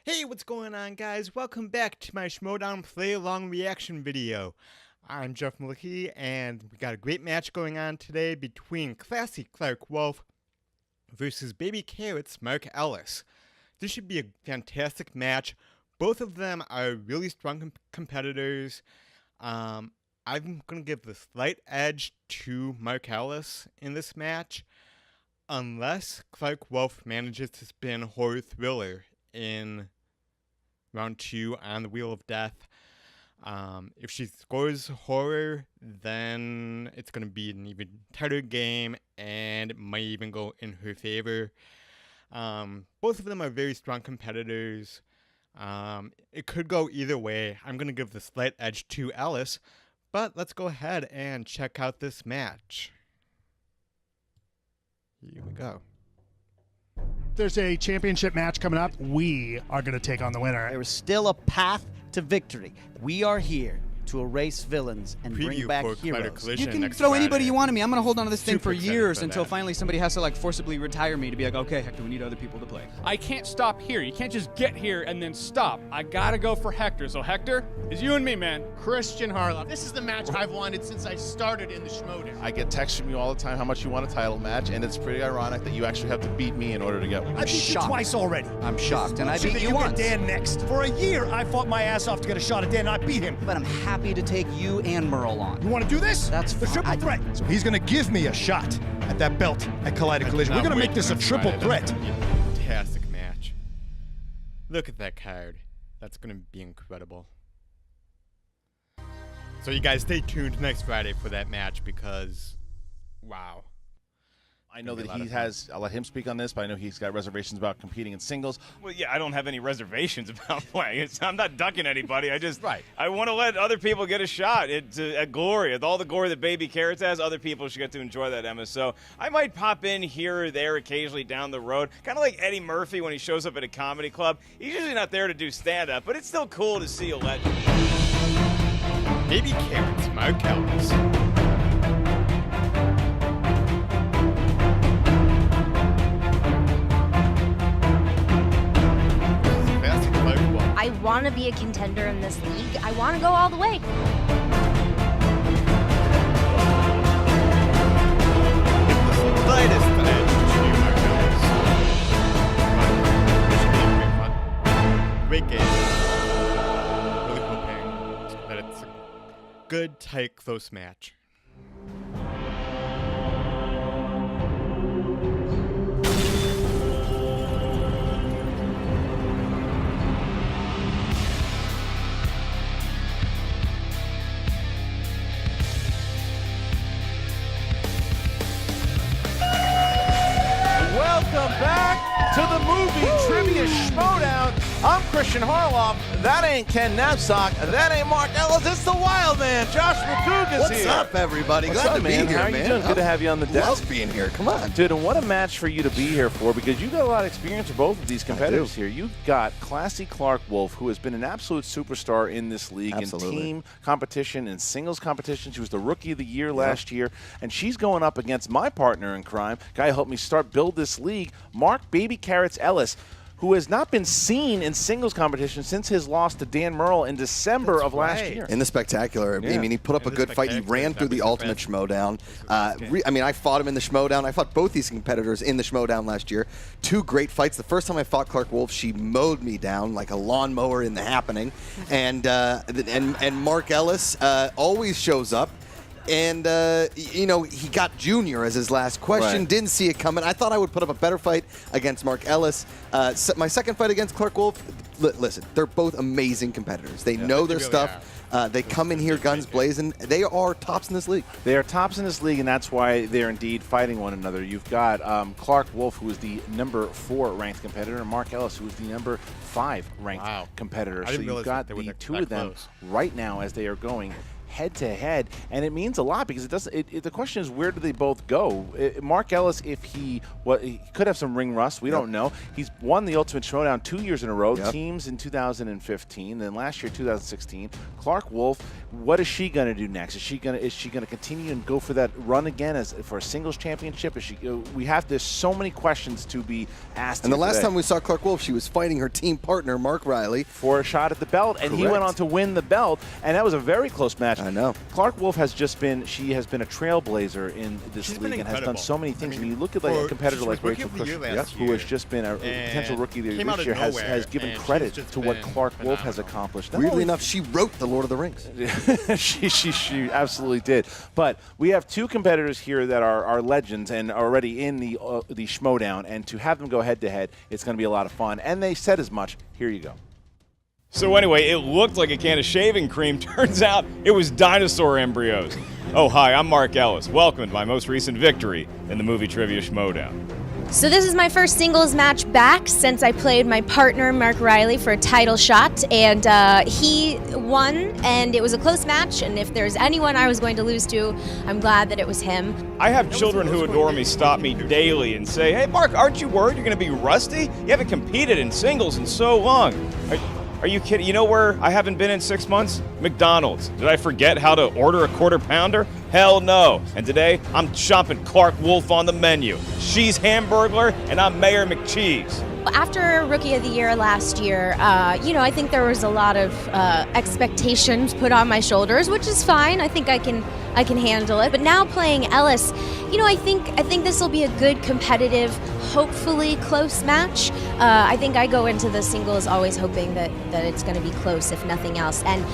Hey, what's going on, guys? Welcome back to my Schmoedown play-along reaction video. I'm Jeff Malicki, and we got a great match going on today between classy Clarke Wolfe versus Baby Carrot's Mark Ellis. This should be a fantastic match. Both of them are really strong competitors. I'm going to give the slight edge to Mark Ellis in this match, unless Clarke Wolfe manages to spin Horror Thriller in round 2 on the Wheel of Death. If she scores Horror, then it's going to be an even tighter game, and it might even go in her favor. Both of them are very strong competitors. It could go either way. I'm going to give the slight edge to Ellis, but let's go ahead and check out this match. Here we go. There's a championship match coming up. We are going to take on the winner. There is still a path to victory. We are here to erase villains and bring back heroes. You can throw anybody you want at me. I'm going to hold on to this thing for years until finally somebody has to like forcibly retire me to be like, okay, Hector, we need other people to play. I can't stop here. You can't just get here and then stop. I got to go for Hector. So Hector, it's you and me, man. Christian Harloff. This is the match I've wanted since I started in the Schmoedown. I get texts from you all the time how much you want a title match, and it's pretty ironic that you actually have to beat me in order to get one. I beat you twice already. I'm shocked, and I beat you get once. Dan next. For a year, I fought my ass off to get a shot at Dan, and I beat him. But I'm happy to take you and Merle on. You want to do this? That's the fine. triple threat. So he's going to give me a shot at that belt at Collider Collision. We're going to make this a triple threat. Fantastic match. Look at that card. That's going to be incredible. So you guys stay tuned next Friday for that match because, wow. I know that he has, I'll let him speak on this, but I know he's got reservations about competing in singles. Well, yeah, I don't have any reservations about playing. I'm not ducking anybody. I want to let other people get a shot at glory. At all the glory that Baby Carrots has, other people should get to enjoy that, Emma. So I might pop in here or there occasionally down the road, kind of like Eddie Murphy when he shows up at a comedy club. He's usually not there to do stand-up, but it's still cool to see a legend. Baby Carrots, Mark Ellis. I want to be a contender in this league. I want to go all the way. Great game. Really hoping that it's a good, tight, close match. Welcome back to the Movie Trivia Schmoedown. I'm Christian Harloff. That ain't Ken Knapsack. That ain't Mark Ellis. It's the Wild Man, Josh McCoog is here. What's up, everybody? What's Glad up, to be man? here, How are man. you doing? Good to have you on the desk. Love being here. Come on. Dude, and what a match for you to be here for, because you got a lot of experience with both of these competitors here. You've got classy Clarke Wolfe, who has been an absolute superstar in this league in team competition and singles competition. She was the Rookie of the Year last year, and she's going up against my partner in crime, guy who helped me build this league, Mark Baby Carrots Ellis, who has not been seen in singles competition since his loss to Dan Merle in December of last year. In the Spectacular. I mean, he put up a good fight. He ran through the Ultimate Schmoedown. I mean, I fought him in the Schmoedown. I fought both these competitors in the Schmoedown last year. 2 great fights. The first time I fought Clarke Wolfe, she mowed me down like a lawnmower in the happening. And Mark Ellis always shows up. And, you know, he got Junior as his last question. Right. Didn't see it coming. I thought I would put up a better fight against Mark Ellis. My second fight against Clarke Wolfe, listen, they're both amazing competitors. They know their stuff. They come in here guns blazing. They are tops in this league. They are tops in this league, and that's why they're indeed fighting one another. You've got Clarke Wolfe, who is the number 4 ranked competitor, and Mark Ellis, who is the number 5 ranked competitor. So you've got the 2 of them right now as they are going head-to-head, and it means a lot because it does. The question is, where do they both go? Mark Ellis, if he could have some ring rust, we don't know. He's won the Ultimate Schmoedown 2 years in a row, teams in 2015, then last year 2016. Clarke Wolfe, what is she going to do next? Is she going to continue and go for that run again for a singles championship? There's so many questions to be asked. And the last time we saw Clarke Wolfe, she was fighting her team partner Mark Riley for a shot at the belt, and he went on to win the belt, and that was a very close match. I know. Clarke Wolfe has been a trailblazer in this league and has done so many things. When you look at a competitor like Rachel Cushing, who has just been a potential rookie of the year this year, has given credit to what Clarke Wolfe has accomplished. Weirdly enough, she wrote The Lord of the Rings. she absolutely did. But we have two competitors here that are legends and are already in the Schmoedown, and to have them go head-to-head, it's going to be a lot of fun. And they said as much. Here you go. So anyway, it looked like a can of shaving cream. Turns out it was dinosaur embryos. Oh, hi, I'm Mark Ellis. Welcome to my most recent victory in the Movie Trivia Schmoedown. So this is my first singles match back since I played my partner, Mark Riley, for a title shot, and he won, and it was a close match, and if there's anyone I was going to lose to, I'm glad that it was him. I have children who adore me stop me daily and say, hey, Mark, aren't you worried you're going to be rusty? You haven't competed in singles in so long. Are you kidding? You know where I haven't been in 6 months? McDonald's. Did I forget how to order a quarter pounder? Hell no. And today, I'm shopping Clarke Wolfe on the menu. She's Hamburglar, and I'm Mayor McCheese. After Rookie of the Year last year, I think there was a lot of expectations put on my shoulders, which is fine. I think I can handle it. But now playing Ellis, I think this will be a good, competitive, hopefully close match. I think I go into the singles always hoping that it's going to be close, if nothing else. And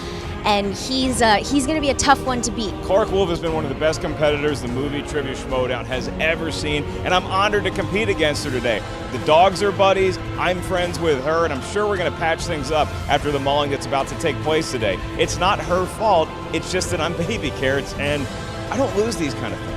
he's going to be a tough one to beat. Clarke Wolfe has been one of the best competitors the Movie Trivia Schmoedown has ever seen, and I'm honored to compete against her today. The dogs are buddies, I'm friends with her, and I'm sure we're going to patch things up after the mauling that's about to take place today. It's not her fault, it's just that I'm baby carrots, and I don't lose these kind of things.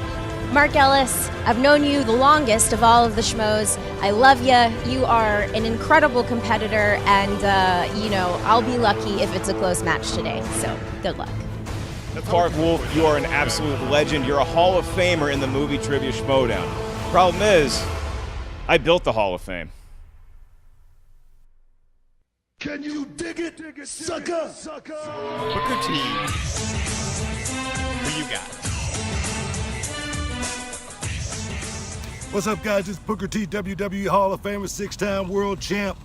Mark Ellis, I've known you the longest of all of the Schmoes. I love you. You are an incredible competitor, and I'll be lucky if it's a close match today. So good luck. Clarke Wolfe, you are an absolute legend. You're a Hall of Famer in the Movie Trivia Schmoedown. Problem is, I built the Hall of Fame. Can you dig it, sucker? Booker T. Who you got? What's up, guys? It's Booker T, WWE Hall of Famer, 6-time world champ,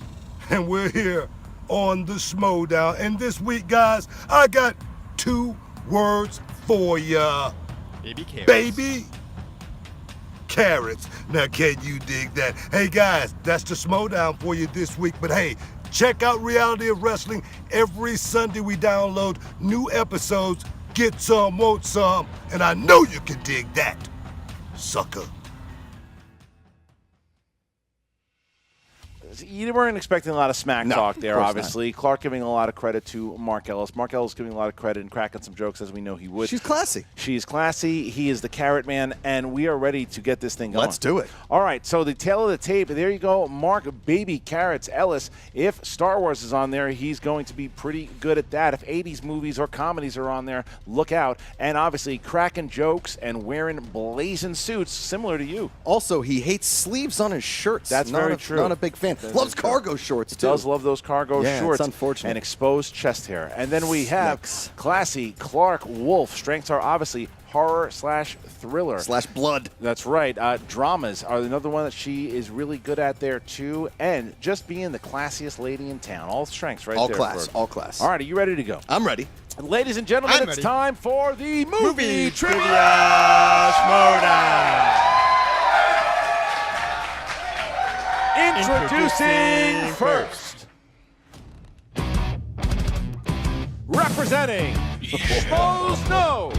and we're here on the Schmoedown. And this week, guys, I got 2 words for ya. Baby carrots. Baby carrots. Now, can you dig that? Hey, guys, that's the Schmoedown for you this week. But hey, check out Reality of Wrestling. Every Sunday we download new episodes. Get some, want some, and I know you can dig that, sucker. You weren't expecting a lot of smack talk there, of course obviously. not. Clarke giving a lot of credit to Mark Ellis. Mark Ellis giving a lot of credit and cracking some jokes, as we know he would. She's classy. She's classy. He is the carrot man, and we are ready to get this thing going. Let's do it. All right, so the tail of the tape, there you go. Mark Baby Carrots Ellis. If Star Wars is on there, he's going to be pretty good at that. If 80s movies or comedies are on there, look out. And obviously, cracking jokes and wearing blazing suits, similar to you. Also, he hates sleeves on his shirts. That's very true. Not a big fan. Loves cargo shorts, too. Does love those cargo shorts. It's unfortunate. And exposed chest hair. And then we have classy Clarke Wolfe. Strengths are obviously horror/thriller. /blood. That's right. Dramas are another one that she is really good at there, too. And just being the classiest lady in town. All strengths right all there. All class. All right, are you ready to go? I'm ready. Ladies and gentlemen, it's time for the Movie Trivia Schmoedown. Introducing first, representing Schmoes Know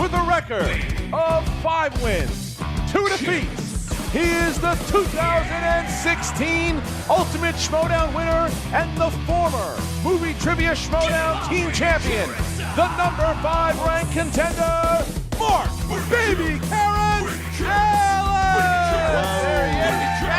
with a record of 5 wins, 2 defeats. He is the 2016 Ultimate Schmoedown winner and the former Movie Trivia Schmoedown team champion, the number 5 ranked contender, Mark Baby Carrots Ellis.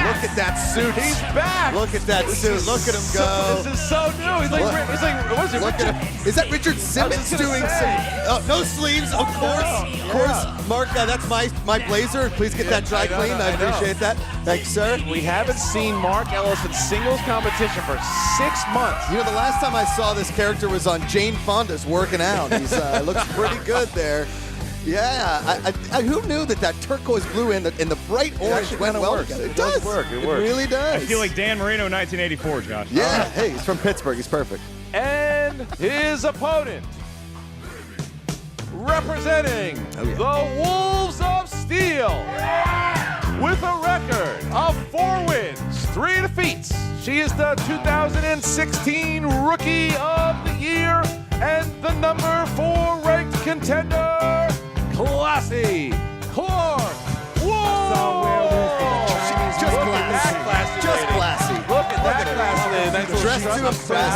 Look at that suit. He's back. Look at that suit. Look at him go. This is so new. He's like, what is it? Look at him. Is that Richard Simmons doing some? No sleeves, of course. Mark, that's my blazer. Please get that dry clean. I appreciate that. Thanks, sir. We haven't seen Mark Ellis in singles competition for 6 months. You know, the last time I saw this character was on Jane Fonda's Working Out. He's looks pretty good there. Yeah, who knew that turquoise blue and the bright orange went well together? It does work. It works. really does. I feel like Dan Marino, 1984, Josh. Yeah, hey, he's from Pittsburgh. He's perfect. And his opponent, representing the Wolves of Steel, with a record of 4 wins, 3 defeats. She is the 2016 Rookie of the Year and the number 4 ranked contender, Classy Clarke Wolfe. Just classy. Just classy. Look at that classy. Dressed to impress.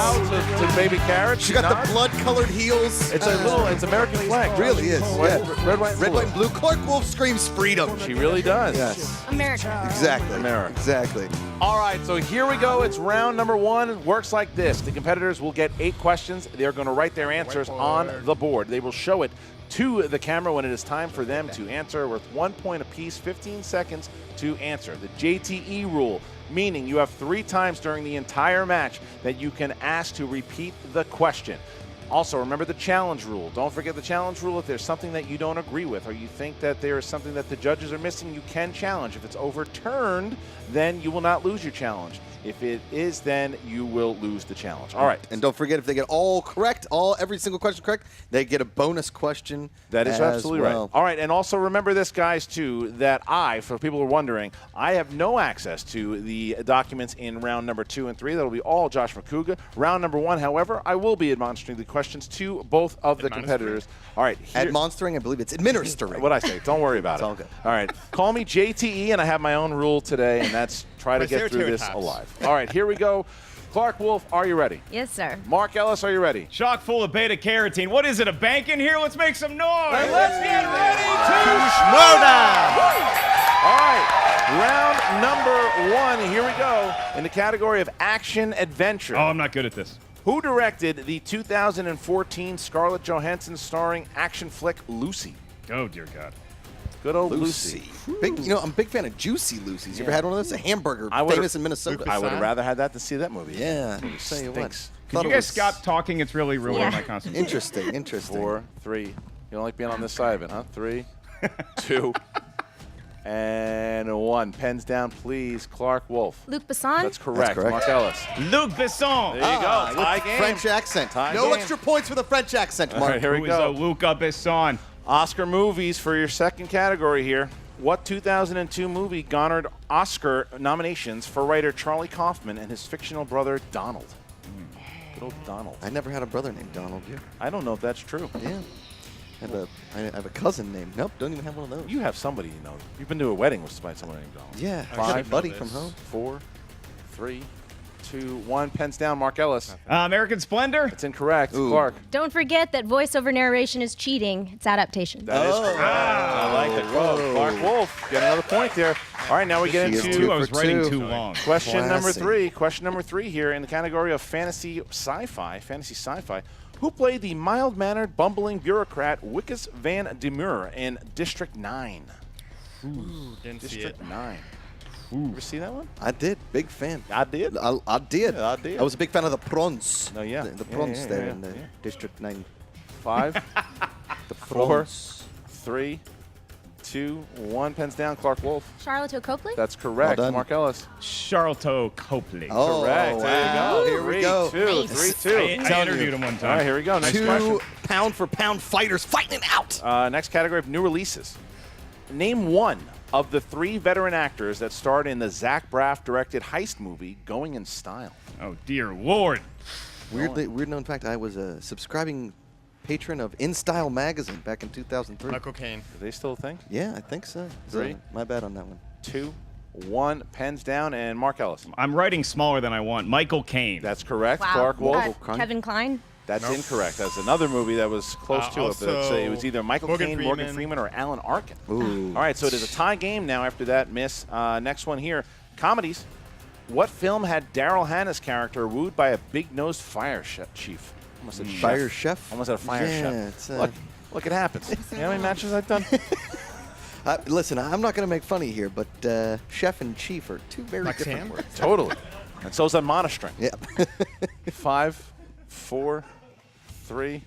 To baby carrot. She got the blood-colored heels. It's it's American flag. It really is. Red, white, and blue. Clarke Wolfe screams freedom. She really does. Yes. America. Exactly. America. Exactly. All right, so here we go. It's round number 1. It works like this. The competitors will get 8 questions. They're going to write their answers on the board. They will show it to the camera when it is time for them to answer, worth 1 point apiece, 15 seconds to answer. The JTE rule, meaning you have 3 times during the entire match that you can ask to repeat the question. Also, remember the challenge rule. Don't forget the challenge rule. If there's something that you don't agree with or you think that there is something that the judges are missing, you can challenge. If it's overturned, then you will not lose your challenge. If it is, then you will lose the challenge. All right. And don't forget, if they get all correct, every single question correct, they get a bonus question. That is absolutely right. All right, and also remember this, guys, too, that for people who are wondering, I have no access to the documents in round number 2 and 3. That'll be all Josh McCouga. Round number 1, however, I will be administering the questions to both of the competitors. All right. Administering, I believe it's administering. What I say, don't worry about it. It's all good. All right. Call me JTE, and I have my own rule today, and that's try to get through this alive. All right, here we go. Clarke Wolfe, are you ready? Yes, sir. Mark Ellis, are you ready? Chock full of beta carotene. What is it, a bank in here? Let's make some noise. And let's get ready to Schmoedown. All right, round number 1. Here we go in the category of action adventure. Oh, I'm not good at this. Who directed the 2014 Scarlett Johansson starring action flick Lucy? Oh, dear God. Good old Lucy. I'm a big fan of Juicy Lucy's. You ever had one of those? A hamburger famous in Minnesota. I would have rather had that than see that movie. Yeah. Tell you what. Could you guys stop talking? It's really ruining my concentration. Interesting. 4, 3. You don't like being on this side of it, huh? 3, 2, and 1. Pens down, please. Clarke Wolfe. Luc Besson. That's correct. Mark Ellis. Luc Besson. There you go. Tie game. French accent. No extra points for the French accent, Mark. All right, here we go. Luc Besson. Oscar movies for your second category here. What 2002 movie garnered Oscar nominations for writer Charlie Kaufman and his fictional brother Donald? Good old Donald. I never had a brother named Donald. You? I don't know if that's true. Yeah. I have a cousin named. Nope, don't even have one of those. You have somebody you know. You've been to a wedding with someone named Donald. Yeah, 5, buddy from home. 4, 3, 2, 1. Pens down. Mark Ellis. American Splendor. It's incorrect. Clarke. Don't forget that voiceover narration is cheating. It's adaptation. That is correct. I like it. Clarke Wolfe. Get another point there. All right, now we get into. I was writing too long. Question number 3. Question number 3 here in the category of fantasy sci-fi. Who played the mild-mannered, bumbling bureaucrat Wickes Van de Meer in District 9? District 9. You ever see that one? I did. Big fan. I did? I did. I did. I was a big fan of the prawns. Oh, yeah. The prawns there in the District 9. 5, The 4, prawns. 3, 2, 1. Pens down. Clarke Wolfe. Charlotte Copley. That's correct. Well done. Mark Ellis. Charlotte Copley. Oh, Correct. wow. There you go. Here we go. 3-2. I interviewed him one time. All right, here we go. Next 2 question. pound-for-pound fighters fighting it out. Next category of new releases. Name one of the 3 veteran actors that starred in the Zach Braff-directed heist movie Going in Style. Oh, dear Lord. Weird known fact, I was a subscribing patron of In Style magazine back in 2003. Michael Caine. Are they still a thing? Yeah, I think so. 3. My bad on that one. 2, 1. Pens down. And Mark Ellis. I'm writing smaller than I want. Michael Caine. That's correct. Wow. Clarke Wolfe. Kevin Kline. That's incorrect. That's another movie that was close to it. But it was either Michael Caine, Morgan Freeman, or Alan Arkin. Ooh. All right, so it is a tie game now after that miss. Next one here. Comedies. What film had Daryl Hannah's character wooed by a big-nosed fire chief? Almost said Fire chef? Almost said a fire Yeah, chef. Look, it happens. You know how many matches I've done? Listen, I'm not going to make fun of you here, but chef and chief are two very different words. Totally. And so's that monostring. Yeah. 5, 4, 3,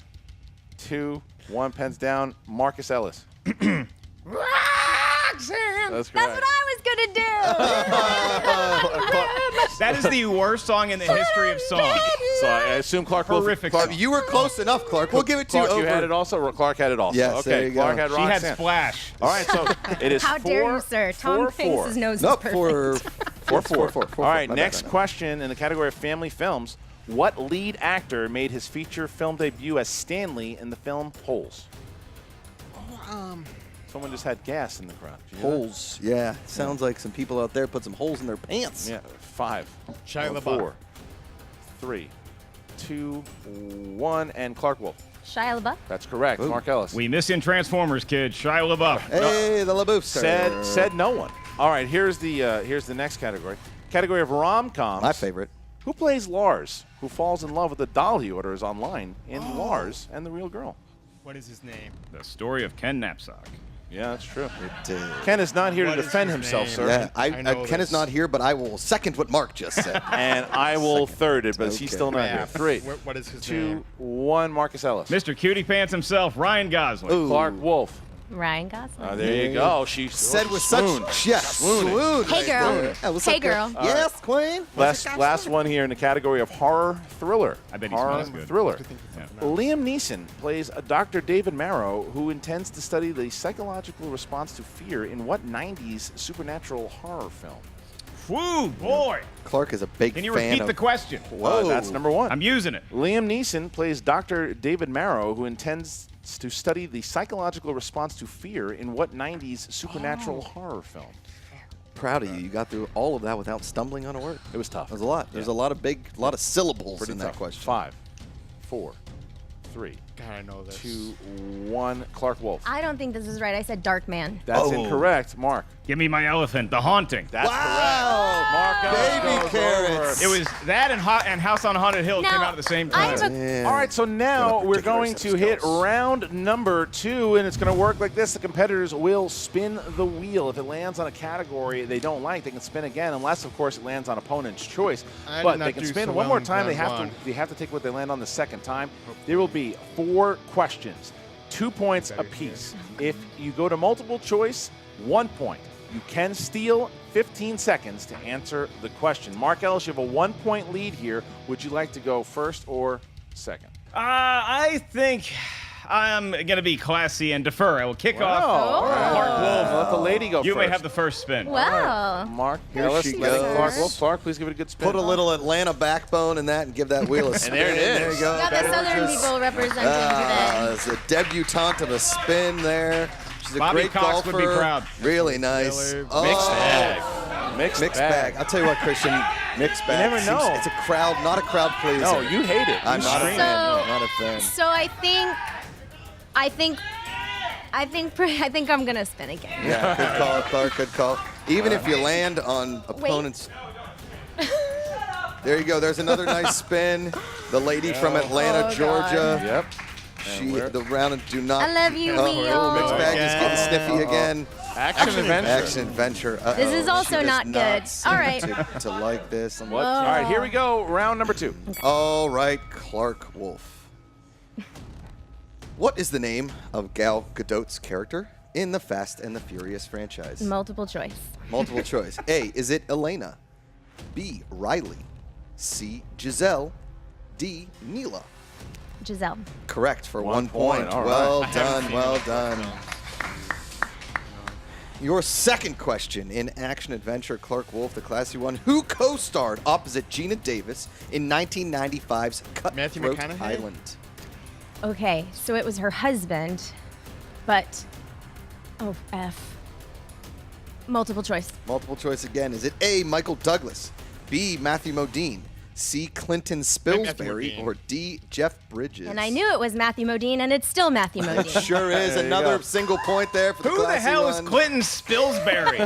2, 1. Pens down. Marcus Ellis. That's correct. That's what I was gonna do. That is the worst song in the history of songs. So I assume Clarke Wolfe. Horrific Clarke, song. you were close enough, Clarke. We'll give it to Clarke, you. you had it also? Clarke had it also. Yes, okay. there you go. Clarke had She Roxanne. had Splash. All right, so it is How 4, dare you, sir? Tom 4, Hanks' nose Nope, is perfect. four. All right, next question in the category of family films. What lead actor made his feature film debut as Stanley in the film Holes? Someone just had gas in the crowd. Did you hear that? Holes. Yeah, sounds like some people out there put some holes in their pants. Yeah, 5, Shia LaBeouf. 4, 3, 2, 1, and Clarke Wolfe. Shia LaBeouf. That's correct. Ooh. Mark Ellis. We miss in Transformers, kid. Shia LaBeouf. Hey, the LaBeouf sir. Said no one. All right, here's the next category. Category of rom-coms. My favorite. Who plays Lars, who falls in love with the doll he orders online in Lars and the Real Girl? What is his name? The story of Ken Knapsack. Yeah, that's true. Ken is not here to What is defend his himself, name? sir. Yeah, I know Ken is this. not here, but I will second what Mark just said. And I will third it, but he's Okay. still not here. 3, What is his 2, name? 1, Marcus Ellis. Mr. Cutie Pants himself, Ryan Gosling. Ooh. Clarke Wolfe. Ryan Gosling. There you go. She Said with swooned. such swoon. Hey, girl. Yeah, what's Hey, up, girl. girl. Yes, queen. Last one here in the category of horror thriller. I bet he horror smells good. thriller. Yeah. Liam Neeson plays a Dr. David Marrow who intends to study the psychological response to fear in what 90s supernatural horror film? Woo, boy. Clarke is a big Can you fan repeat of the question? Whoa. That's number 1. I'm using it. Liam Neeson plays Dr. David Marrow who intends to study the psychological response to fear in what 90s supernatural horror film? Proud of you. You got through all of that without stumbling on a word. It was tough. There's a lot. There's a lot of syllables Pretty in tough. that question. 5, 4, 3, God, I know this. 2, 1. Clarke Wolfe. I don't think this is right. I said Dark Man. That's incorrect. Mark. Give me my elephant, The Haunting. That's correct. Mark Ellis Baby goes carrots. over. It was that and House on Haunted Hill came Now, out at the same I time. have a All right, so now Got a we're particular going set to of hit skills. round number 2, and it's going to work like this. The competitors will spin the wheel. If it lands on a category they don't like, they can spin again, unless, of course, it lands on opponent's choice. I But did not they can do spin so one well more in time. They round have one. to. They have to take what they land on the second time. There will be 4 questions, 2 points apiece. If you go to multiple choice, 1 point. You can steal 15 seconds to answer the question. Mark Ellis, you have a 1-point lead here. Would you like to go first or second? I think I'm going to be classy and defer. I will kick off. All right. Clarke Wolfe. Let the lady go You first. may have the first spin. Wow. Mark Here Ellis, she letting goes. Clarke Wolfe. Clarke, please give it a good spin. Put a little Atlanta backbone in that and give that wheel a spin. there it is. There you go. Got the Southern people representing today. It's a debutante of a spin there. She's a Bobby great Cox golfer. would be proud. Really nice. Really Mixed bag. Mixed bag. I'll tell you what, Christian. Mixed bag. never know. It's a crowd, not a crowd pleaser. No, you hate it. I'm You not a scream. fan. So- Not a fan. So I think I'm gonna spin again. Yeah, good call, Clarke. Good call. Even if you land on opponents. There you go. There's another nice spin. The lady from Atlanta, Oh, Georgia. Yep. The round do not. I love you, Oh, Leo. mixed bag is getting sniffy again. Action adventure. Action adventure. This is also She does not good. seem All right. To like this. What? All right, here we go. Round number 2. All right, Clarke Wolfe. What is the name of Gal Gadot's character in the Fast and the Furious franchise? Multiple choice. Multiple choice. A, is it Elena? B, Riley? C, Giselle? D, Mila? Giselle. Correct for 1 1 point. point. All Well right. done, well done. Your second question in action adventure, Clarke Wolfe, the classy one, who co-starred opposite Gina Davis in 1995's Matthew Cutthroat McConaughey? Island? Okay, so it was her husband, but F. Multiple choice. Multiple choice again. Is it A, Michael Douglas? B, Matthew Modine? C. Clinton Matthew Spilsbury, Modine. or D. Jeff Bridges? And I knew it was Matthew Modine, and it's still Matthew Modine. Sure is. There you Another go. single point there for the Who the classy hell is one. Clinton Spilsbury?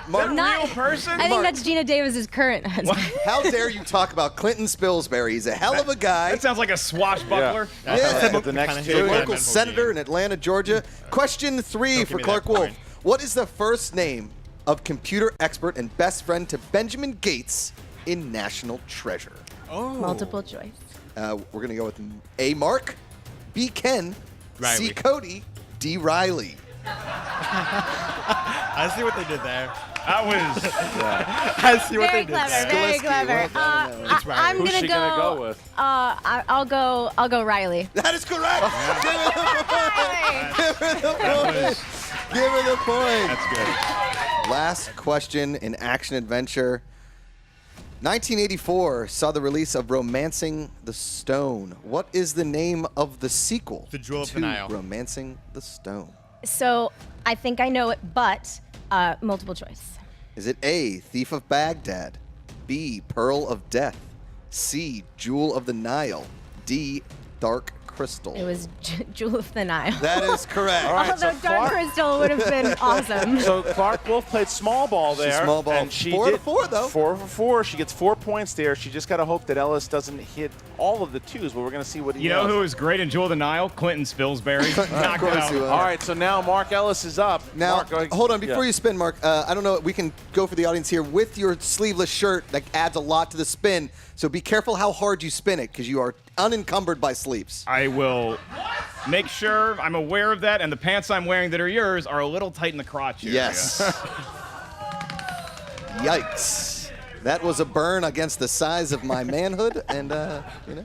Mark, Not- real person? I think that's Gina Davis's current husband. how dare you talk about Clinton Spilsbury? He's a hell of a guy. That sounds like a swashbuckler. Yeah. The next Kinda The hate two. local Modine. senator in Atlanta, Georgia. Question 3 Don't for give me Clarke that Wolfe. point. What is the first name of computer expert and best friend to Benjamin Gates in National Treasure? Multiple choice. We're going to go with A. Mark, B. Ken, C. Riley. Cody, D. Riley. I see what they did there. That was. I see what Very they did clever, there. very Skalisky, clever. well done. It's Riley. I'm Who's gonna she gonna go with? I'll go Riley. That is correct. Give her the point. Give her the point. That's good. Last question in action adventure. 1984 saw the release of Romancing the Stone. What is the name of the sequel The Jewel of to the Nile. Romancing the Stone? So I think I know it, but multiple choice. Is it A, Thief of Baghdad, B, Pearl of Death, C, Jewel of the Nile, D, Dark Crystal? It was Jewel of the Nile. That is correct. All right, Although so Dark Clarke- Crystal would have been awesome. So Clarke Wolfe played small ball She there. small ball. And she 4 to did 4, though. 4 for 4. She gets 4 points there. She just got to hope that Ellis doesn't hit all of the twos, but we're going to see what he You know does. who is great in Jewel of the Nile? Clinton Spilsbury. Knocked it course out. he will. All right, so now Mark Ellis is up. Now, Mark, go ahead. hold on. Before Yeah. you spin, Mark, I don't know. We can go for the audience here. With your sleeveless shirt, that adds a lot to the spin. So be careful how hard you spin it, because you are unencumbered by sleeves. I will make sure I'm aware of that, and the pants I'm wearing that are yours are a little tight in the crotch area. Yes. Yikes. That was a burn against the size of my manhood, and, you know.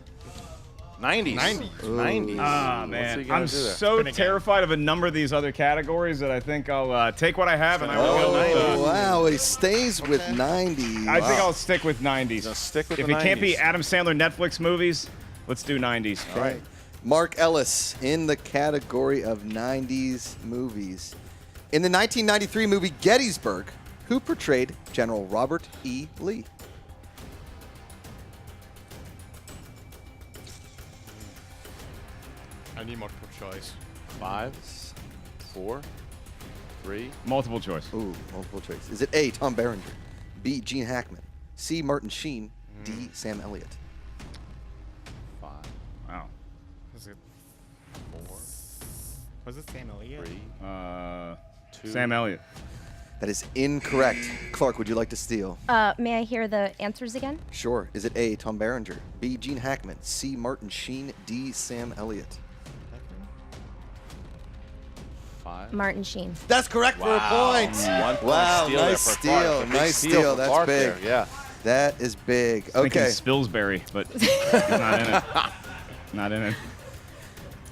90s. 90s. Ah, What's he man. gonna I'm do there? so terrified of a number of these other categories that I think I'll take what I have and I will go with Oh, wow. He stays with 90. I think Wow. I'll stick with 90s. Gonna stick with if the it can't be 90s. Adam Sandler Netflix movies, let's do 90s. All right. Mark Ellis in the category of 90s movies. In the 1993 movie Gettysburg, who portrayed General Robert E. Lee? I need multiple choice. 5, 4, 3. Multiple choice. Ooh, multiple choice. Is it A, Tom Berenger, B, Gene Hackman, C, Martin Sheen, D, Sam Elliott? 5, Wow. Was it 4, Was it Sam Elliott? 3, 2. Sam Elliott. That is incorrect. Clarke, would you like to steal? May I hear the answers again? Sure. Is it A, Tom Berenger, B, Gene Hackman, C, Martin Sheen, D, Sam Elliott? 5. Martin Sheen. That's correct for a point. 1 point Wow, steal there nice for Clarke. steal. A big Nice steal steal. for That's Clarke big. there, yeah. That is big. Thinking Okay. Spilsbury, but he's not in it. Not in it.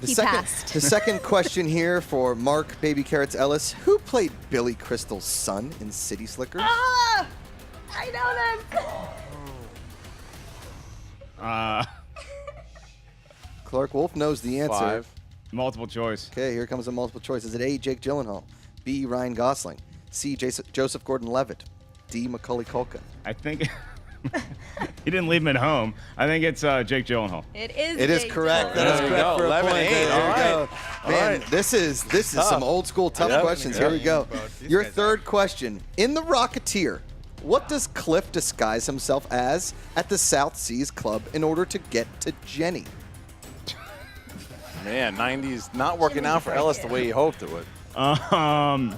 He passed. The second question here for Mark Baby Carrots Ellis. Who played Billy Crystal's son in City Slickers? Ah! I know them. Clarke Wolfe knows the answer. 5. Multiple choice. Okay, here comes a multiple choice. Is it A, Jake Gyllenhaal, B, Ryan Gosling, C, Joseph Gordon-Levitt, D, Macaulay Culkin? I think he didn't leave him at home. I think it's Jake Gyllenhaal. It is. It is Jake correct. Gyllenhaal. That is There we correct go. for a 11-8. point. There All we go. right. Man, All right. this is some old school tough Yep. questions. Yep. Here we go. These Your guys third question. In The Rocketeer, what does Cliff disguise himself as at the South Seas Club in order to get to Jenny? Man, 90s not working out for Ellis the way he hoped it would. And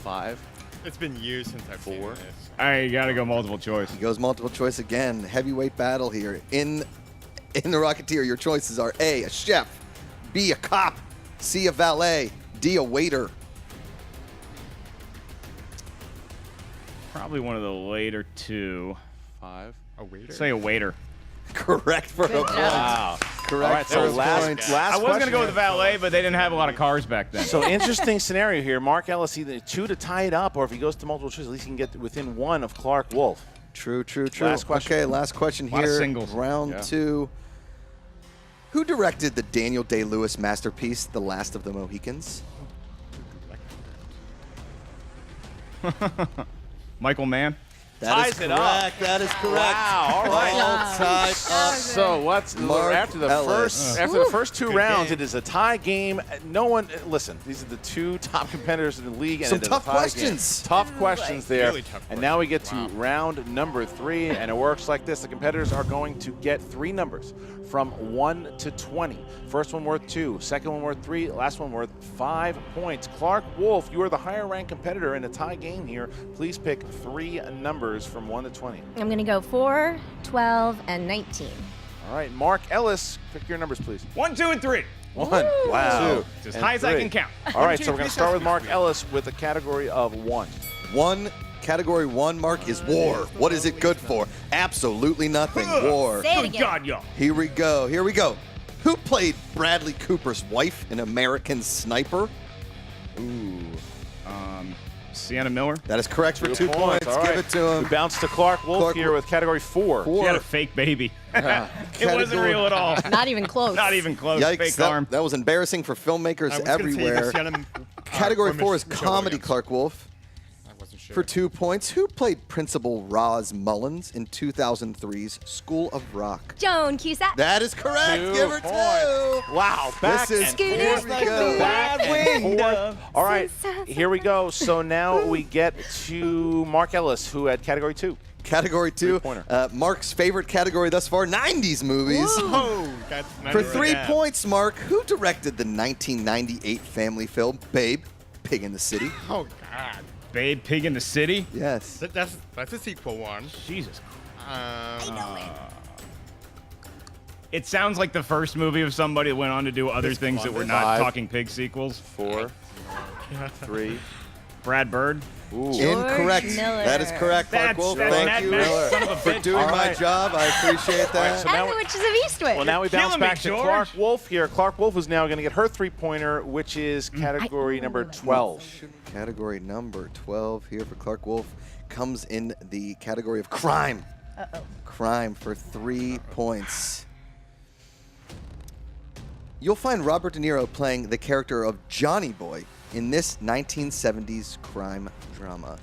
5. it's been years since I've seen 4. this. I gotta go multiple choice. He goes multiple choice again. Heavyweight battle here. In The Rocketeer, your choices are A, a chef, B, a cop, C, a valet, D, a waiter. Probably one of the later two. 5. A waiter? Say a waiter. Correct for a Good point. job. Wow. Correct All right, so for a last point. I was question gonna go with the here. valet, but they didn't have a lot of cars back then. So interesting scenario here. Mark Ellis either 2 to tie it up, or if he goes to multiple choice, at least he can get within 1 of Clarke Wolfe. True, true, true. Last question. Okay, last question Lot of here. singles. Round Yeah. 2. Who directed the Daniel Day-Lewis masterpiece, The Last of the Mohicans? Michael Mann. ties it up. That is correct. Wow, all right. All tied up. So after the first two rounds, it is a tie game. No one, listen, these are the two top competitors in the league. And Some it is tough a tie questions. Game. Tough questions there. Really tough and now we get to round number 3, and it works like this. The competitors are going to get 3 numbers from 1 to 20. First one worth 2, second one worth 3, last one worth 5 points. Clarke Wolfe, you are the higher ranked competitor in a tie game here. Please pick 3 numbers from 1 to 20. I'm going to go 4, 12, and 19. All right, Mark Ellis, pick your numbers, please. 1, 2, and 3. 1, wow. 2. As high as I can count. All right, so we're going to start with Mark Ellis with a category of 1. Category 1, Mark, is war. What is it good for? Absolutely nothing. War. Say it Good again. God, y'all. Here we go. Who played Bradley Cooper's wife in American Sniper? Sienna Miller. That is correct for 2 points. All right. Give it to him. We bounce to Clarke Wolfe here with category 4. She had a fake baby. It wasn't real at all. Not even close. Not even close. Yikes, Fake arm. that was embarrassing for filmmakers everywhere. Category 4 is comedy, Clarke Wolfe. For 2 points, who played Principal Roz Mullins in 2003's School of Rock? Joan Cusack. That is correct. 2 Give her 2. points. Wow, back This is and Scooter, forth. Here we go. Back and forth. All right, here we go. So now we get to Mark Ellis, who had category 2. Category 2, Mark's favorite category thus far, 90s movies. Oh, that's For 3 points, Mark, who directed the 1998 family film Babe, Pig in the City? Oh, God. Babe, Pig in the City. Yes. That's a sequel one. Jesus. I know it. It sounds like the first movie of somebody that went on to do other things that were not 5, Talking Pig sequels. 4, 3. Brad Bird. Ooh. Incorrect. Miller. That is correct, Clarke Wolfe. Thank you Son of a for bitch. doing All my right. job. I appreciate that. So now And the Witches of Eastwick. Well, now we bounce Killing me, back to George. Clarke Wolfe here. Clarke Wolfe is now going to get her 3-pointer, which is category number 12. Category number 12 here for Clarke Wolfe comes in the category of crime. Uh-oh. Crime for 3 points. You'll find Robert De Niro playing the character of Johnny Boy in this 1970s crime drama.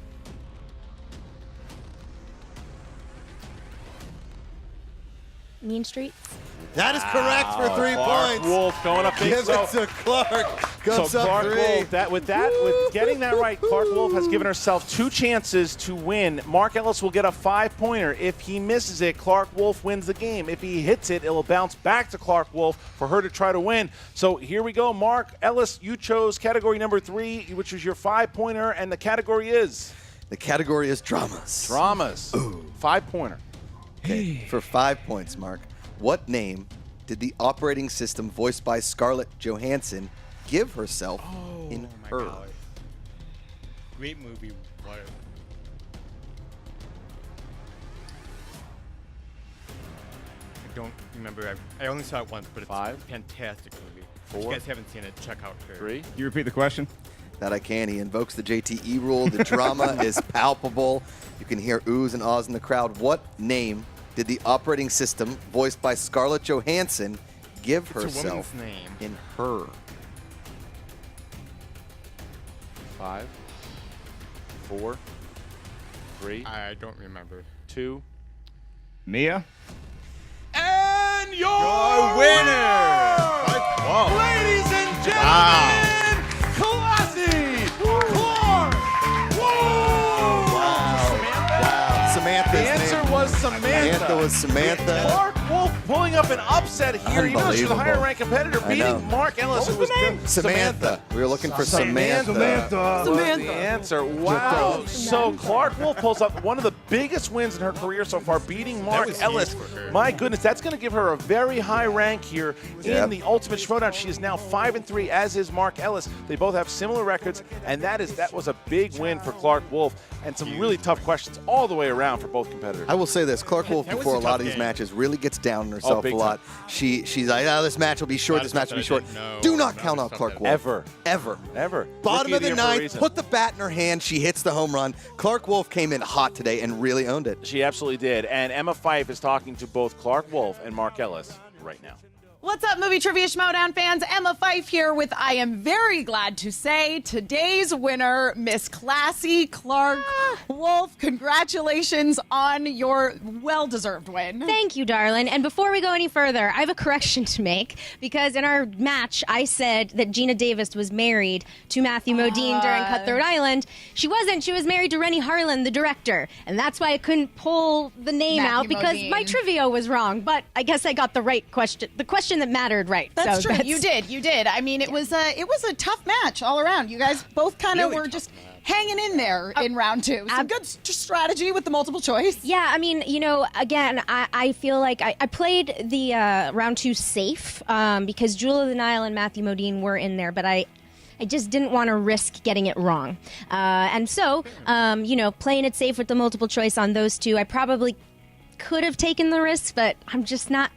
Mean Streets. That is correct for 3 Clarke points. Wolfe going up big. Give it to Clarke. Comes So up Clarke 3. Wolfe, with getting that right, Clarke Wolfe has given herself 2 chances to win. Mark Ellis will get a 5-pointer. If he misses it, Clarke Wolfe wins the game. If he hits it, it'll bounce back to Clarke Wolfe for her to try to win. So here we go. Mark Ellis, you chose category number 3, which was your 5-pointer, and the category is? The category is dramas. Dramas. Ooh. 5-pointer. Okay, for 5 points, Mark. What name did the operating system voiced by Scarlett Johansson give herself in Her? God. Great movie. What? I don't remember. I only saw it once, but it's 5, a fantastic movie. 4, If you guys haven't seen it, check out Her. 3. Can you repeat the question? That I can. He invokes the JTE rule. The drama is palpable. You can hear oohs and ahs in the crowd. What name did the operating system, voiced by Scarlett Johansson, give It's a herself woman's name. in Her? 5, 4, 3, I don't remember. 2. Mia? And Your winner! ladies and gentlemen, Classy Clarke Wolfe! Samantha's The answer name. was Samantha. Samantha was Samantha. Clarke Wolfe pulling up an upset here. You know she's the higher ranked competitor, I know. beating Mark Ellis. What was the name? Samantha. We were looking for Samantha. was the answer. Wow. So Clarke Wolfe pulls up one of the biggest wins in her career so far, beating Mark was Ellis. huge for her. My goodness, that's going to give her a very high rank here in the Ultimate Schmoedown. She is now 5-3, as is Mark Ellis. They both have similar records, and that was a big win for Clarke Wolfe, and some really tough questions all the way around for both competitors. I will say this: Clarke Wolfe, That was before a a lot tough of these game. matches, really gets down on herself a big lot. She's like, oh, this match will be short. Lot This of match stuff will be that I short. didn't know, Do a not lot count of on stuff Clarke that- Wolfe. Ever. Ever. Bottom Bottom of the for a ninth. reason. Put the bat in her hand. She hits the home run. Clarke Wolfe came in hot today and really owned it. She absolutely did. And Emma Fife is talking to both Clarke Wolfe and Mark Ellis right now. What's up, Movie Trivia Schmoedown fans? Emma Fife here with, I am very glad to say, today's winner, Miss Classy Clarke Wolfe. Congratulations on your well-deserved win. Thank you, darling. And before we go any further, I have a correction to make, because in our match, I said that Gina Davis was married to Matthew Modine during Cutthroat Island. She wasn't. She was married to Rennie Harlan, the director. And that's why I couldn't pull the name out, because my trivia was wrong. But I guess I got the right question. The question that mattered right. That's true. You did. I mean, it was a tough match all around. You guys both kind of were just hanging in there in round two. Some good strategy with the multiple choice. Yeah, I mean, again, I feel like I played the round two safe because Jewel of the Nile and Matthew Modine were in there, but I just didn't want to risk getting it wrong. And so, playing it safe with the multiple choice on those two, I probably could have taken the risk, but I'm just not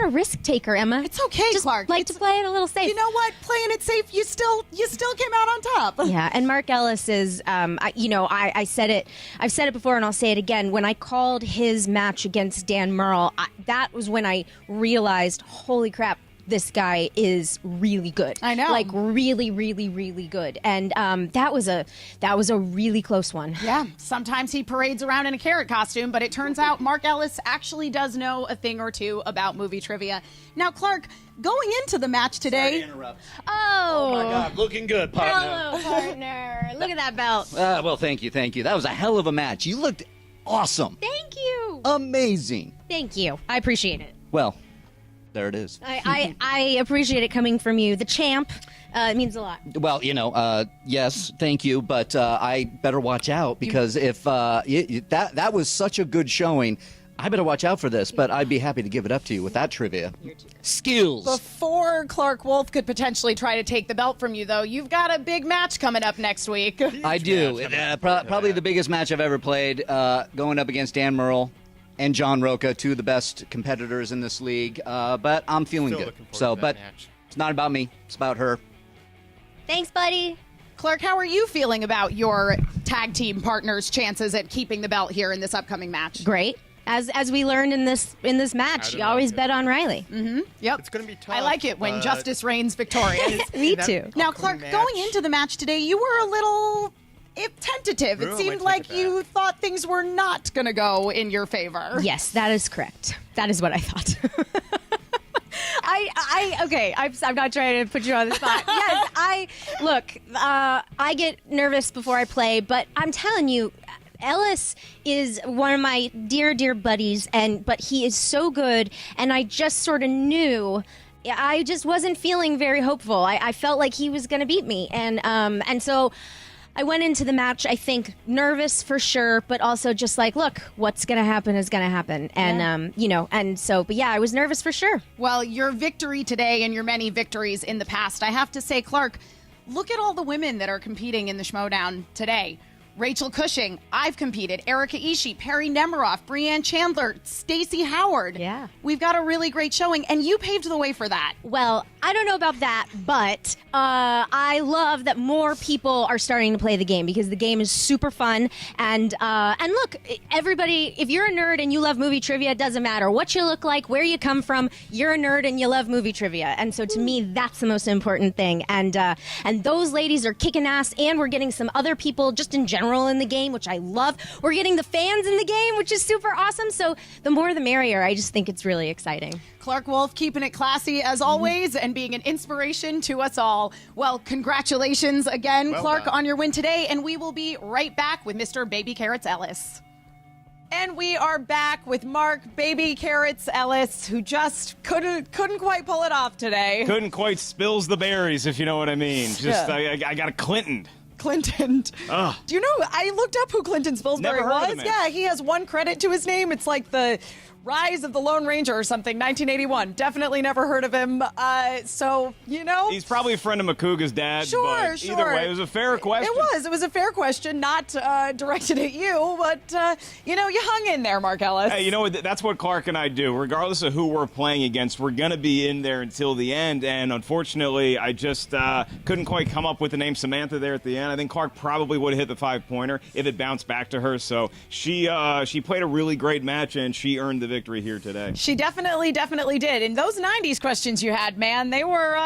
a risk taker, Emma. It's okay, Clarke. Like to play it a little safe. You know what? Playing it safe, you still came out on top. Yeah, and Mark Ellis is, I said it. I've said it before, and I'll say it again. When I called his match against Dan Murrell, that was when I realized, holy crap, this guy is really good. I know. Like really, really, really good. And that was a really close one. Yeah. Sometimes he parades around in a carrot costume, but it turns out Mark Ellis actually does know a thing or two about movie trivia. Now, Clarke, going into the match today. Sorry to interrupt. Oh my God, looking good, partner. Hello, partner. Look at that belt. Well, thank you. That was a hell of a match. You looked awesome. Thank you. Amazing. Thank you. I appreciate it. Well, there it is. I appreciate it coming from you, the champ. It means a lot. Well, yes, thank you, but I better watch out, because if that was such a good showing, I better watch out for this. But I'd be happy to give it up to you with that trivia. Skills. Before Clarke Wolfe could potentially try to take the belt from you, though, you've got a big match coming up next week. I do. Probably the biggest match I've ever played, going up against Dan Murrell and John Roca, two of the best competitors in this league. But I'm feeling good. But it's not about me. It's about her. Thanks, buddy. Clarke, how are you feeling about your tag team partners' chances at keeping the belt here in this upcoming match? Great. As we learned in this match, you always bet on Riley. Mm-hmm. Yep. It's going to be tough. I like it when justice reigns victorious. Me too. Now, Clarke, going into the match today, you were a little tentative. It seemed like you thought things were not going to go in your favor. Yes, that is correct. That is what I thought. I'm not trying to put you on the spot. Yes, I get nervous before I play, but I'm telling you, Ellis is one of my dear, dear buddies, but he is so good, and I just sort of knew. I just wasn't feeling very hopeful. I felt like he was going to beat me, and so I went into the match, I think, nervous for sure, but also just like, look, what's going to happen is going to happen. And, but I was nervous for sure. Well, your victory today and your many victories in the past, I have to say, Clarke, look at all the women that are competing in the Schmoedown today. Rachel Cushing, I've competed. Erica Ishii, Perry Nemiroff, Breanne Chandler, Stacey Howard. Yeah. We've got a really great showing, and you paved the way for that. Well, I don't know about that, but I love that more people are starting to play the game, because the game is super fun. And look, everybody, if you're a nerd and you love movie trivia, it doesn't matter what you look like, where you come from, you're a nerd and you love movie trivia. And so to me, that's the most important thing. And those ladies are kicking ass, and we're getting some other people just in general in the game, which I love. We're getting the fans in the game, which is super awesome. So the more the merrier. I just think it's really exciting. Clarke Wolfe keeping it classy as always and being an inspiration to us all. Well, congratulations again, Clarke, on your win today, and we will be right back with Mr. Baby Carrots Ellis. And we are back with Mark Baby Carrots Ellis, who just couldn't quite pull it off today. Couldn't quite spills the berries, if you know what I mean. Just I got a Clinton. Do you know, I looked up who Clinton Spilsbury was. Yeah, he has one credit to his name. It's like the Rise of the Lone Ranger or something, 1981. Definitely never heard of him. So, he's probably a friend of Makuga's dad. Sure. Either way, it was a fair question. It was a fair question, not directed at you, but, you hung in there, Mark Ellis. Hey, you know what? That's what Clarke and I do. Regardless of who we're playing against, we're going to be in there until the end, and unfortunately, I just couldn't quite come up with the name Samantha there at the end. I think Clarke probably would have hit the 5-pointer if it bounced back to her, so she played a really great match, and she earned the victory. victory here today. She definitely did. And those 90s questions you had, man, they were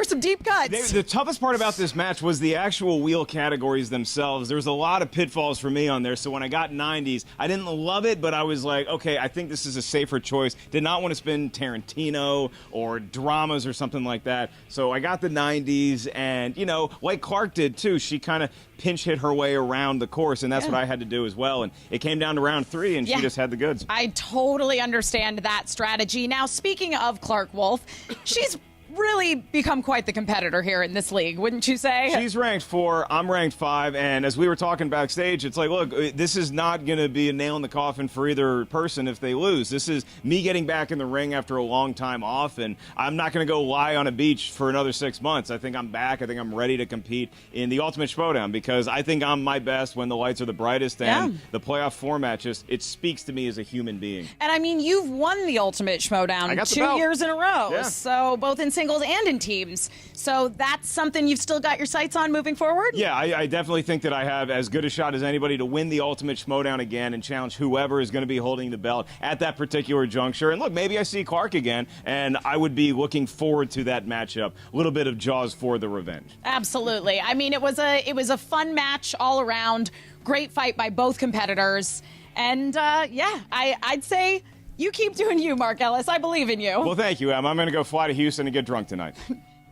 some deep cuts. The toughest part about this match was the actual wheel categories themselves. There was a lot of pitfalls for me on there. So when I got 90s, I didn't love it, but I was like, okay, I think this is a safer choice. Did not want to spin Tarantino or dramas or something like that. So I got the 90s, and, you know, like Clarke did too, she kind of pinch hit her way around the course, and that's what I had to do as well. And it came down to round 3, and she just had the goods. I totally understand that strategy. Now, speaking of Clarke Wolfe, she's really become quite the competitor here in this league, wouldn't you say? She's ranked 4, I'm ranked 5, and as we were talking backstage, it's like, look, this is not going to be a nail in the coffin for either person if they lose. This is me getting back in the ring after a long time off, and I'm not going to go lie on a beach for another 6 months. I think I'm back. I think I'm ready to compete in the Ultimate Schmoedown because I think I'm my best when the lights are the brightest, and the playoff format just, it speaks to me as a human being. And I mean, you've won the Ultimate Schmoedown 2 years in a row, so both in singles and in teams. So that's something you've still got your sights on moving forward? Yeah, I definitely think that I have as good a shot as anybody to win the Ultimate Schmoedown again and challenge whoever is going to be holding the belt at that particular juncture. And look, maybe I see Clarke again, and I would be looking forward to that matchup. A little bit of Jaws for the revenge. Absolutely. I mean, it was a fun match all around. Great fight by both competitors. And I'd say you keep doing you, Mark Ellis. I believe in you. Well, thank you, Em. I'm going to go fly to Houston and get drunk tonight.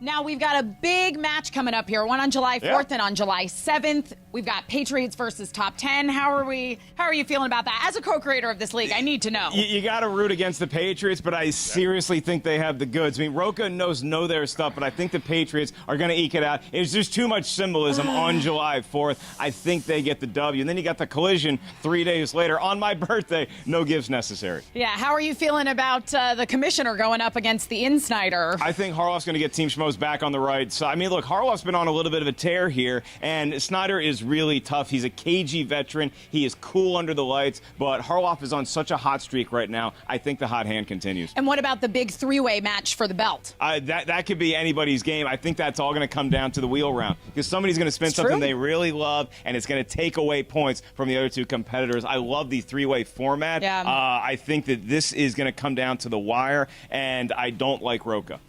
Now, we've got a big match coming up here, one on July 4th and on July 7th. We've got Patriots versus Top 10. How are you feeling about that? As a co-creator of this league, I need to know. You got to root against the Patriots, but I seriously think they have the goods. I mean, Roca knows their stuff, but I think the Patriots are going to eke it out. It's just too much symbolism on July 4th. I think they get the W. And then you got the collision 3 days later on my birthday. No gifts necessary. Yeah, how are you feeling about the commissioner going up against the In-Snyder? I think Harloff's going to get Team Schmoes back on the right side. I mean, look, Harloff's been on a little bit of a tear here, and Snyder is really tough. He's a cagey veteran. He is cool under the lights, but Harloff is on such a hot streak right now. I think the hot hand continues. And what about the big 3-way match for the belt? That could be anybody's game. I think that's all going to come down to the wheel round because somebody's going to spin something they really love, and it's going to take away points from the other two competitors. I love the 3-way format. Yeah. I think that this is going to come down to the wire, and I don't like Roca.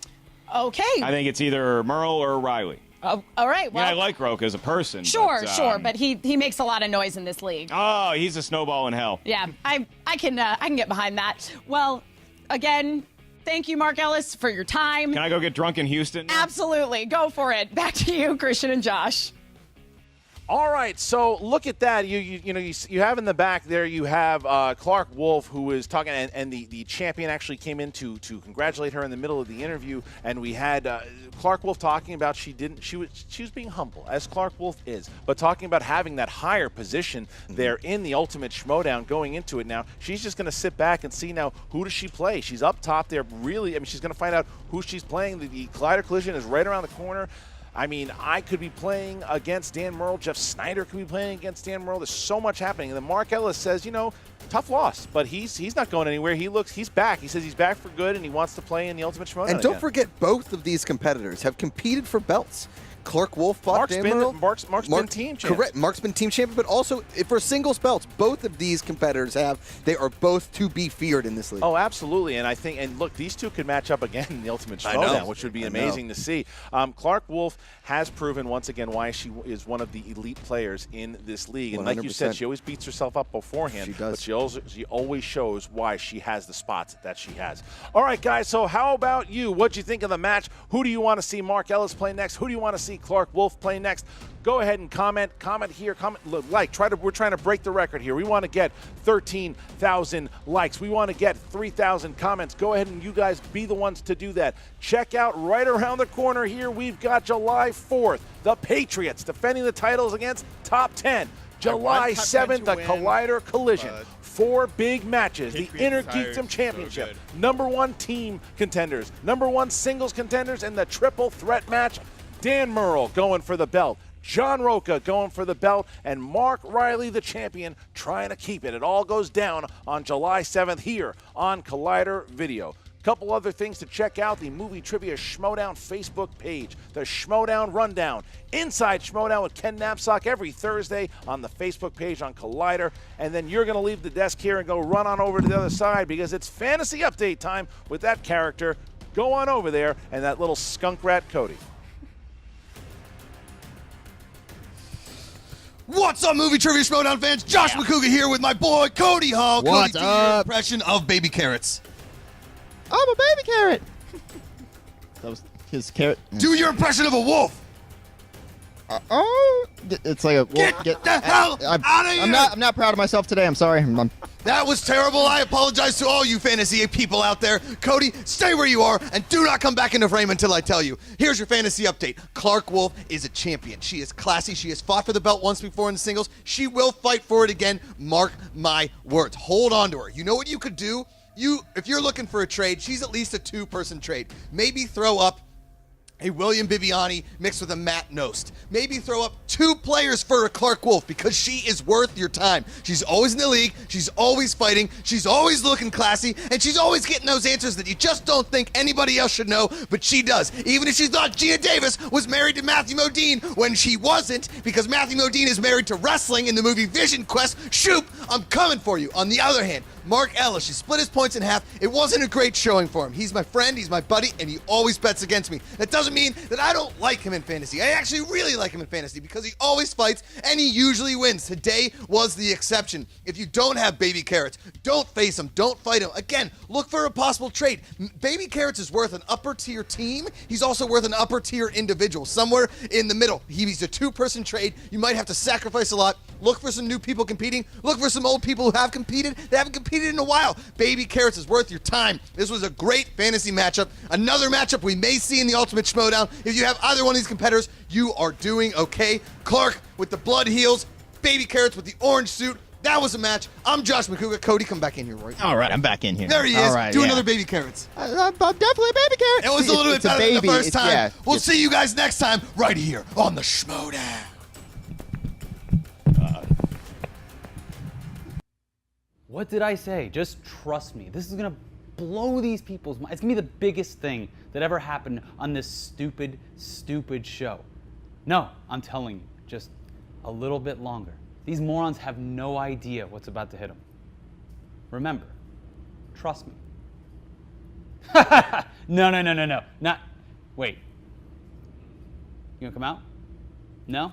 Okay. I think it's either Merle or Riley. Oh, all right. Well, I like Roca as a person. Sure, but he makes a lot of noise in this league. Oh, he's a snowball in hell. Yeah, I can get behind that. Well, again, thank you, Mark Ellis, for your time. Can I go get drunk in Houston? Absolutely. Go for it. Back to you, Christian and Josh. All right, so look at that. You have in the back there, you have Clarke Wolfe, who is talking, and the champion actually came in to congratulate her in the middle of the interview, and we had Clarke Wolfe talking about she was being humble, as Clarke Wolfe is, but talking about having that higher position there in the Ultimate Schmoedown going into it. Now she's just going to sit back and see now who does she play. She's up top there, really. I mean, she's going to find out who she's playing. The Collider Collision is right around the corner. I mean, I could be playing against Dan Murrell. Jeff Snyder could be playing against Dan Murrell. There's so much happening. And then Mark Ellis says, tough loss, but he's not going anywhere. He's back. He says he's back for good, and he wants to play in the Ultimate Schmoedown. And don't forget, both of these competitors have competed for belts. Clarke Wolfe fought Dan Murrell. Mark's been team champion. Correct. Mark's been team champion, but also for singles belts, both of these competitors they are both to be feared in this league. Oh, absolutely. And I think, and look, these two could match up again in the Ultimate Schmoedown, which would be amazing to see. Clarke Wolfe has proven once again why she is one of the elite players in this league. And 100%. Like you said, she always beats herself up beforehand. She does. But she always shows why she has the spots that she has. All right, guys, so how about you? What'd you think of the match? Who do you want to see Mark Ellis play next? Who do you want to see Clarke Wolfe play next? Go ahead and comment here, like. We're trying to break the record here. We want to get 13,000 likes. We want to get 3,000 comments. Go ahead and you guys be the ones to do that. Check out right around the corner here. We've got July 4th, the Patriots defending the titles against Top 10. July 7th, the Collider Collision. 4 big matches. The Intergeekdom Championship. #1 team contenders. #1 singles contenders, and the triple threat match. Dan Murrell going for the belt. John Roca going for the belt, and Mark Riley, the champion, trying to keep it. It all goes down on July 7th here on Collider Video. Couple other things to check out: the Movie Trivia Schmoedown Facebook page, the Schmoedown Rundown, Inside Schmoedown with Ken Knapsack every Thursday on the Facebook page on Collider. And then you're going to leave the desk here and go run on over to the other side because it's fantasy update time with that character. Go on over there and that little skunk rat Cody. What's up, Movie Trivia Schmoedown fans? Josh McCouga here with my boy Cody Hall. What's Cody, do up? your impression of baby carrots. I'm a baby carrot. That was his carrot. Do your impression of a wolf. It's like a wolf. Get the hell out of here! I'm not proud of myself today. I'm sorry. That was terrible. I apologize to all you fantasy people out there. Cody, stay where you are and do not come back into frame until I tell you. Here's your fantasy update. Clarke Wolfe is a champion. She is classy. She has fought for the belt once before in the singles. She will fight for it again. Mark my words. Hold on to her. You know what you could do? If you're looking for a trade, she's at least a two-person trade. Maybe throw up a William Bibiani mixed with a Matt Nost. Maybe throw up 2 players for a Clarke Wolfe because she is worth your time. She's always in the league. She's always fighting. She's always looking classy. And she's always getting those answers that you just don't think anybody else should know, but she does. Even if she thought Gia Davis was married to Matthew Modine when she wasn't, because Matthew Modine is married to wrestling in the movie Vision Quest. Shoop, I'm coming for you. On the other hand, Mark Ellis, she split his points in half. It wasn't a great showing for him. He's my friend, he's my buddy, and he always bets against me. That doesn't mean that I don't like him in fantasy. I actually really like him in fantasy because he always fights and he usually wins. Today was the exception. If you don't have baby carrots, don't face him, don't fight him. Again, look for a possible trade. Baby carrots is worth an upper tier team. He's also worth an upper tier individual, somewhere in the middle. He's a 2-person trade. You might have to sacrifice a lot. Look for some new people competing. Look for some old people who have competed. They haven't competed in a while. Baby carrots is worth your time. This was a great fantasy matchup. Another matchup we may see in the Ultimate Schmoedown. If you have either one of these competitors, you are doing okay. Clarke with the blood heels, baby carrots with the orange suit. That was a match. I'm Josh McCouga. Cody, come back in here, right? All right, I'm back in here. There he is. All right, Do yeah. another baby carrots. I'm definitely a baby carrot. It was a little bit better than the first time. Yeah, we'll see you guys next time right here on the Schmoedown. What did I say? Just trust me. This is gonna blow these people's minds. It's gonna be the biggest thing that ever happened on this stupid, stupid show. No, I'm telling you, just a little bit longer. These morons have no idea what's about to hit them. Remember, trust me. No. Not, wait. You gonna come out? No?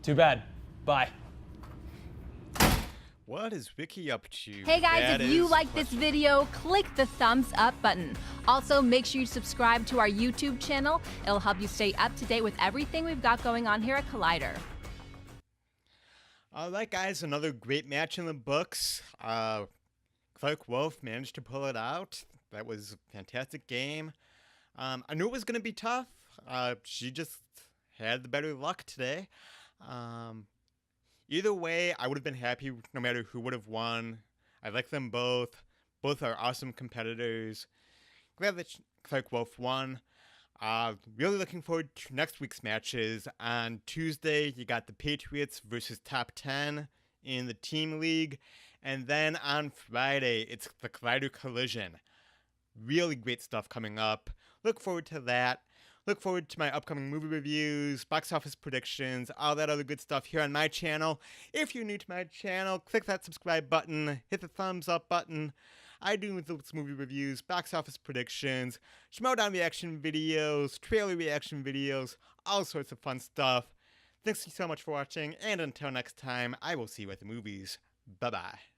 Too bad. Bye. What is Vicky up to? Hey guys, That if you is like this video, click the thumbs up button. Also, make sure you subscribe to our YouTube channel. It'll help you stay up to date with everything we've got going on here at Collider. All right, guys, another great match in the books. Clarke Wolfe managed to pull it out. That was a fantastic game. I knew it was going to be tough. She just had the better luck today. Either way, I would have been happy no matter who would have won. I like them both. Both are awesome competitors. Glad that Clarke Wolfe won. Really looking forward to next week's matches. On Tuesday, you got the Patriots versus Top 10 in the Team League. And then on Friday, it's the Collider Collision. Really great stuff coming up. Look forward to that. Look forward to my upcoming movie reviews, box office predictions, all that other good stuff here on my channel. If you're new to my channel, click that subscribe button, hit the thumbs up button. I do those movie reviews, box office predictions, Schmoedown reaction videos, trailer reaction videos, all sorts of fun stuff. Thanks so much for watching, and until next time, I will see you at the movies. Bye-bye.